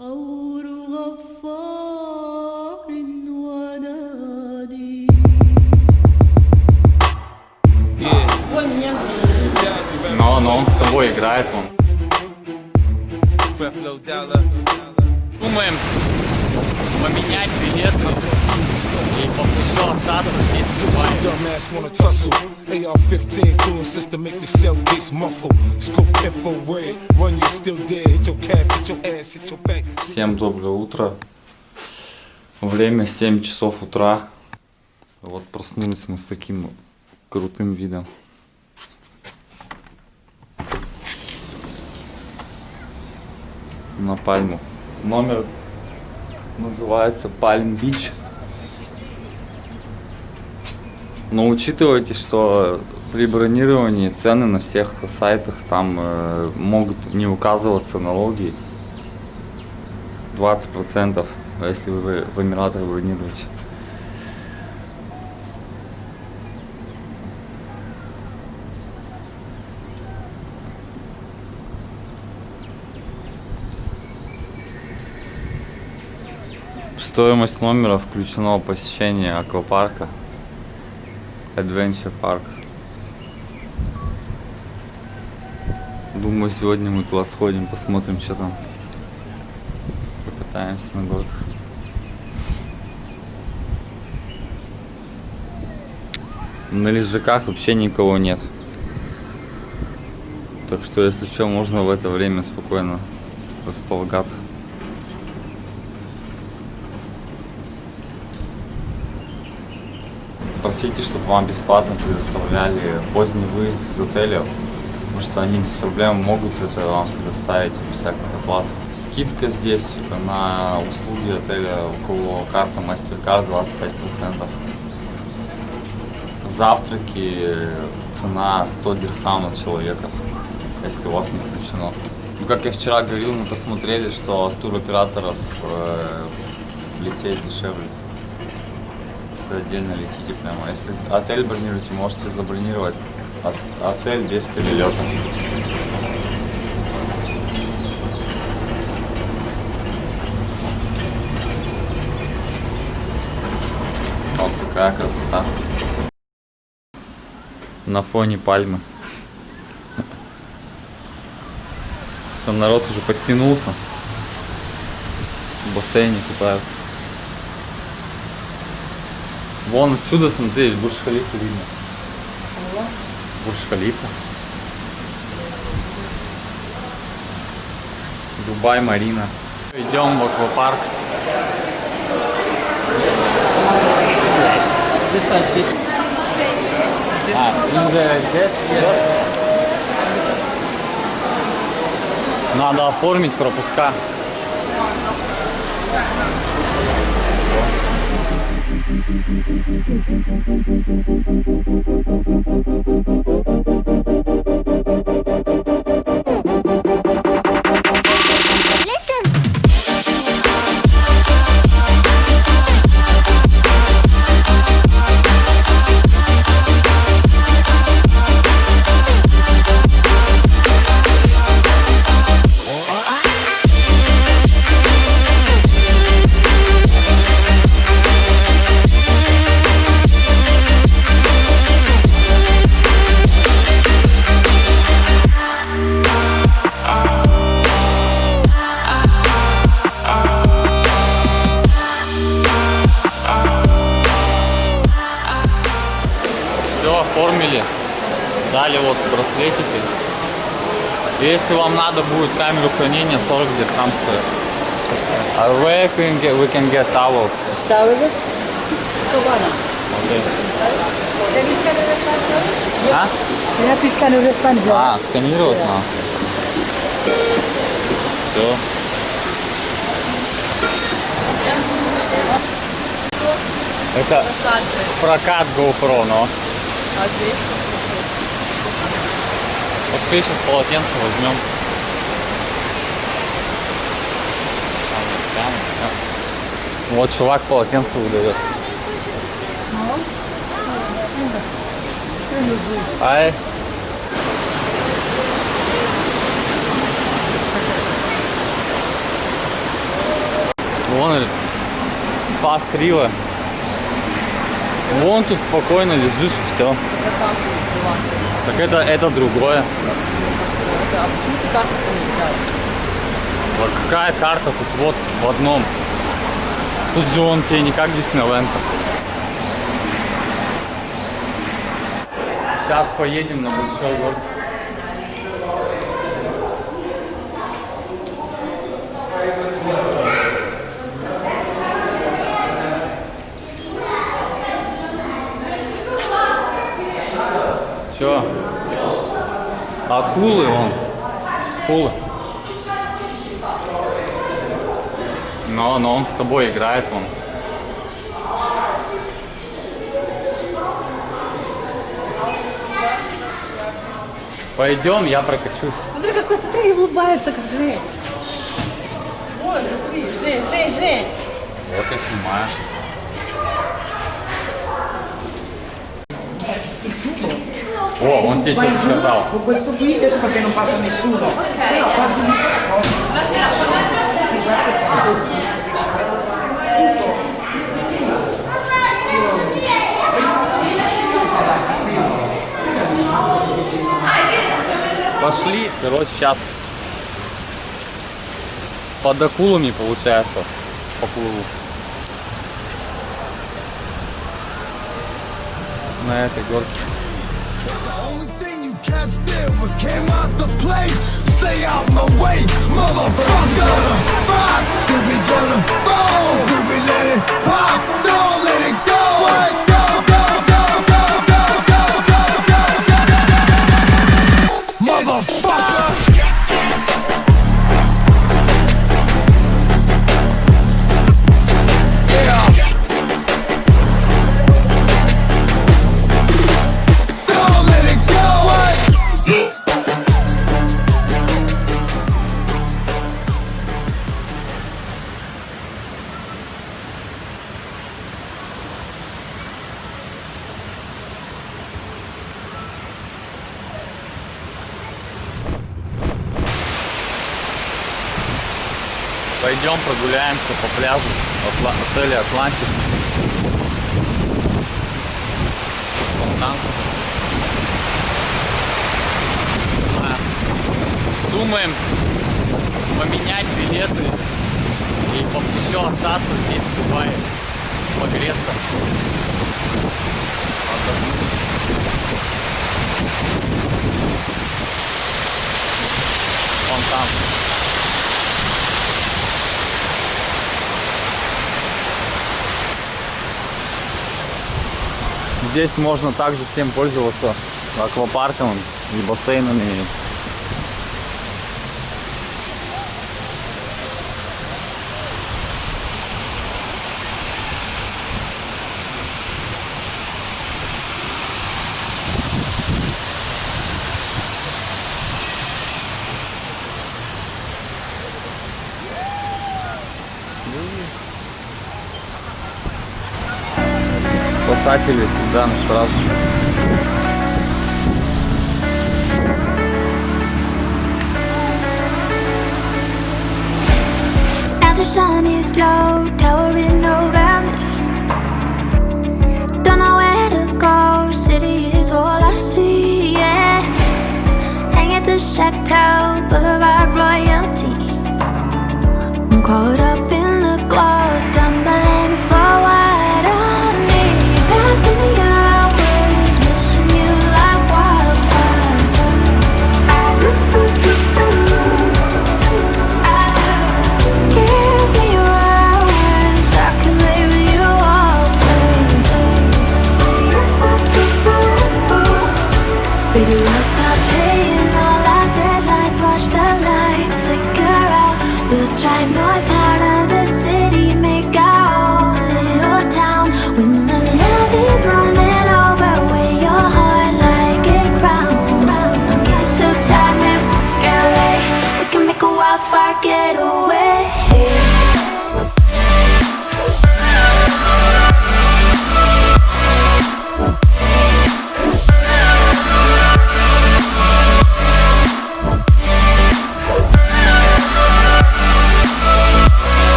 Но он с тобой играет, он. Думаем поменять билет и попущу остаться здесь в Дубае. Всем доброе утро. Время 7 часов утра. Вот проснулись мы с таким крутым видом. На пальму. Номер называется Palm Beach. Но учитывайте, что при бронировании цены на всех сайтах там могут не указываться налоги. 20%, если вы в Эмиратах бронируете. В стоимость номера включено посещение аквапарка Adventure парк. Думаю, сегодня мы туда сходим, посмотрим, что там. Покатаемся на горках. На лежаках вообще никого нет. Так что, если что, можно в это время спокойно располагаться. Просите, чтобы вам бесплатно предоставляли поздний выезд из отеля, потому что они без проблем могут это вам предоставить без всяких оплат. Скидка здесь на услуги отеля, у кого карта MasterCard 25%. Завтраки, цена 100 дирхам от человека, если у вас не включено. Ну, как я вчера говорил, мы посмотрели, что от туроператоров лететь дешевле. Отдельно летите прямо. Если отель бронируете, можете забронировать отель без перелета. Вот такая красота. На фоне пальмы. Все, народ уже подтянулся. В бассейне купаются. Вон отсюда, смотри, Бурдж-Халифу видно. Бурдж-Халифа. Дубай, Марина. Идем в аквапарк. Надо оформить пропуска. Оформили, дали вот браслетики. И если вам надо будет камеру хранения, 40 дирхам стоит. Where we can get towels? Towels? Okay. А? А, сканировать надо. Все. Это прокат GoPro, но. Пошли сейчас полотенце возьмем. Вот чувак полотенце выдает. Ай. Вон пастрила. Вон тут спокойно лежишь и все. Так это другое. А почему ты карту не взял? Вот какая карта тут вот в одном. Тут же он тебе не как Диснейленд. Сейчас поедем на большой город. Чё? Акулы вон. Акулы. Но он с тобой играет вон. Пойдем, я прокачусь. Смотри, какой, смотри, улыбается, как Жень. Вот, смотри, Жень. Вот я снимаю. О, он тебе что-то сказал. Con questo qui adesso perché non passa nessuno. Se no passi lì. Sì, guarda questa Пошли, короче, сейчас под акулами, получается, поплыву. На этой горке. Came out to play, stay out my way, motherfucker. Fuck, do we gonna fall? Do we let it pop? Don't let it go. Motherfucker. Пойдем прогуляемся по пляжу отеля Атлантис. Вон там. Думаем поменять билеты и еще остаться здесь в Дубае, погреться. Вон там. Здесь можно также всем пользоваться аквапарком и бассейнами. Спасатели всегда на страже. Now the sun is low, towering over me. Don't know where to go, city is all I see, yeah. Hang at the chateau, boulevard royalty. I'm caught up in the glow, stumbling forward on me. Passing the hours, missing you like wildfire. I do. Give me your hours, I can lay with you all day. Baby, we'll stop paying all our deadlines, watch the lights flicker out. We'll drive north out of the city, make our own little town. When the love is running over, wear your heart like a crown. I'm getting so tired, man, fuck LA. We can make a wildfire getaway.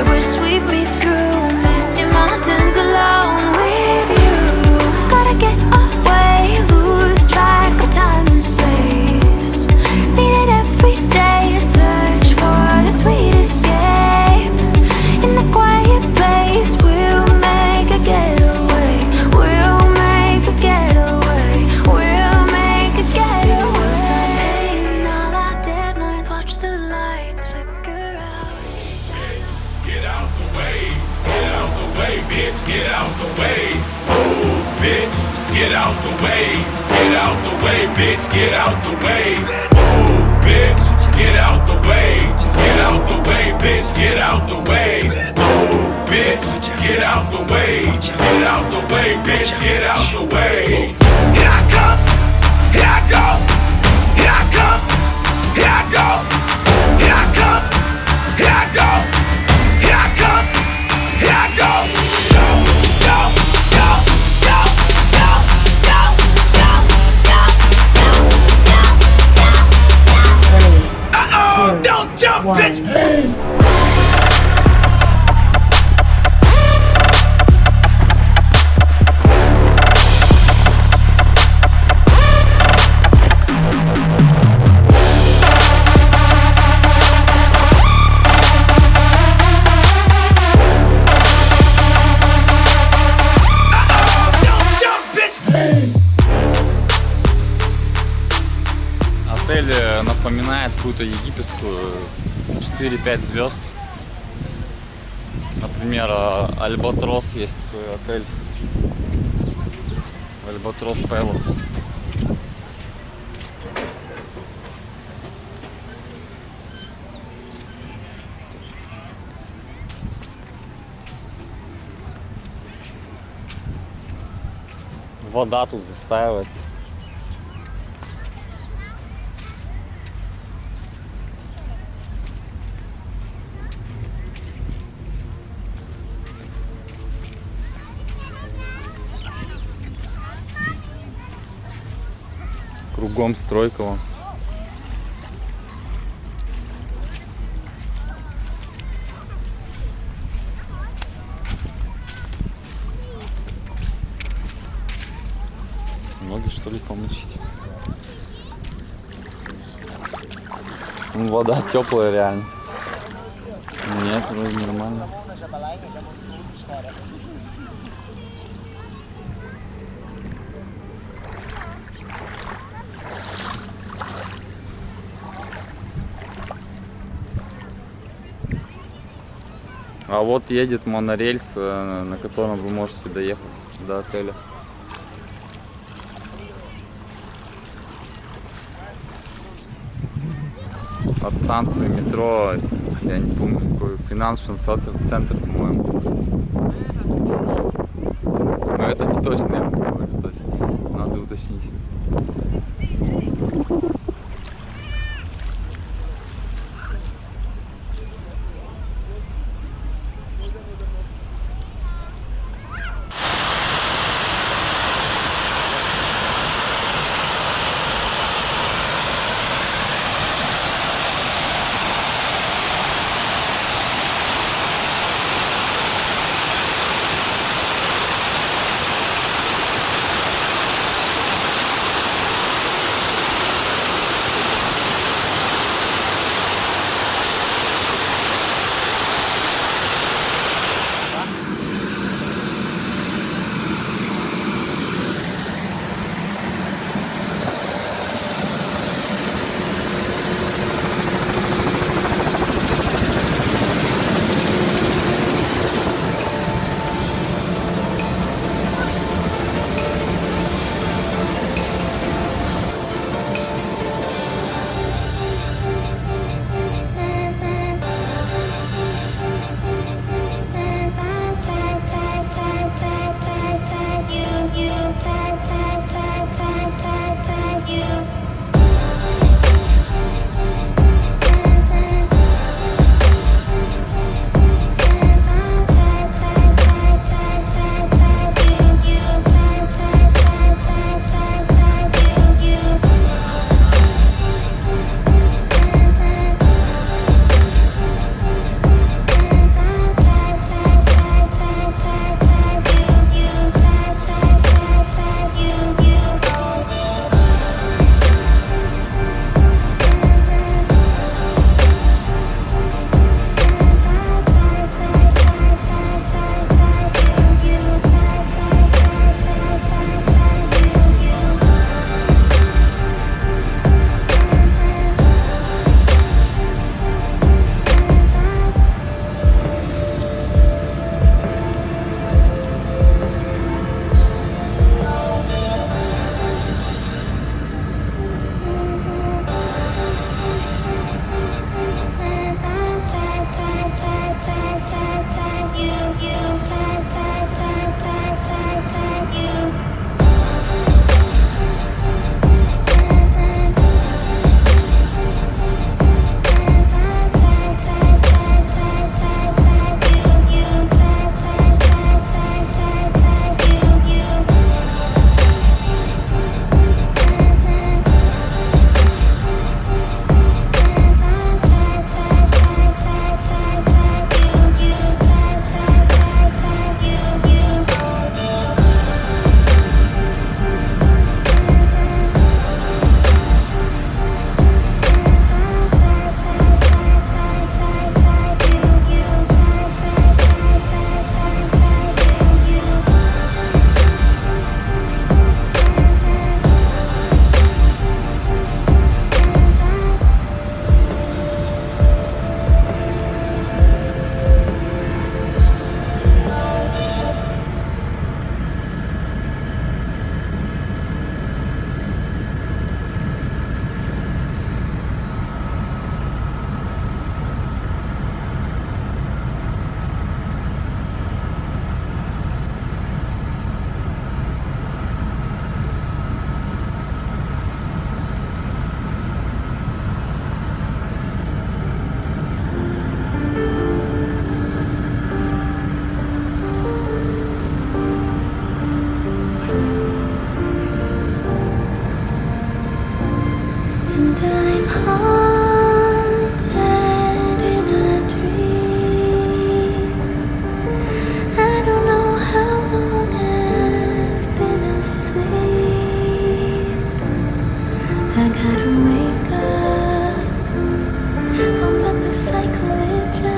sky would sweep me through misty mountains alone with you. Gotta get away, lose track of time and space. Need it every day, search for the sweet escape. In a quiet place, we'll make a getaway. We'll make a getaway. We'll make a getaway. Start all our deadlines, watch the lights flicker out. Get out the way, get out the way, bitch, get out the way. Move, bitch, get out the way, get out the way, bitch, get out the way. Move, bitch, get out the way, get out the way, bitch, get out the way. Move, bitch, get out the way, get out the way, bitch, get out the way. Here I come, here I go, here I come, here I go, here I come, here I go, here I come, here I go. Go, go, go, go, go, go, go, go, go, go. Don't jump, bitch! Отель напоминает какую-то египетскую 4-5 звезд. Например, Альбатрос есть такой отель. Альбатрос Пэлас. Вода тут застаивается. Кругом стройка вон. Ноги что ли помочить? Ну, вода теплая реально. Нет, вроде нормально. А вот едет монорельс, на котором вы можете доехать до отеля. От станции метро, я не помню какой, финансовый центр, по-моему. Но это не точно, я могу говорить точно. Надо уточнить.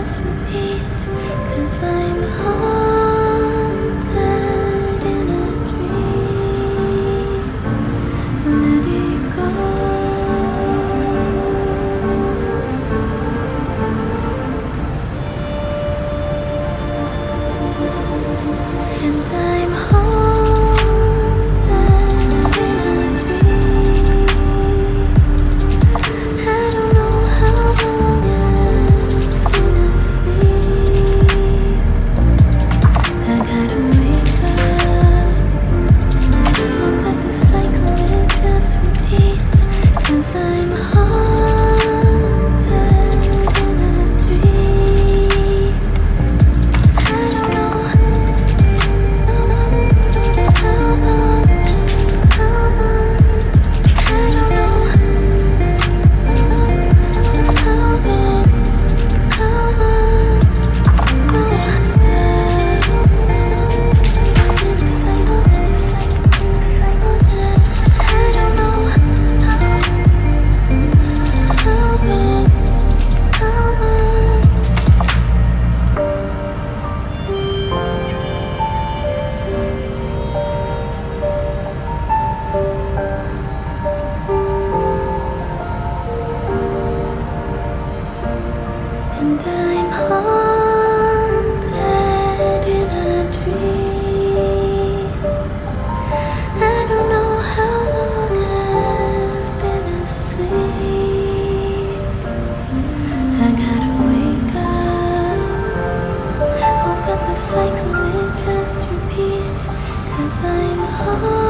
just repeats, 'cause I'm haunted in a dream. Let it go. And I'm haunted in a dream. I don't know how long I've been asleep. I gotta wake up, but the cycle it just repeats, 'cause I'm haunted in a dream. I don't know how long, I don't know and I'm haunted in a dream. I don't know how long I've been asleep. I gotta wake up, oh, but the cycle it just repeats, 'cause I'm haunted.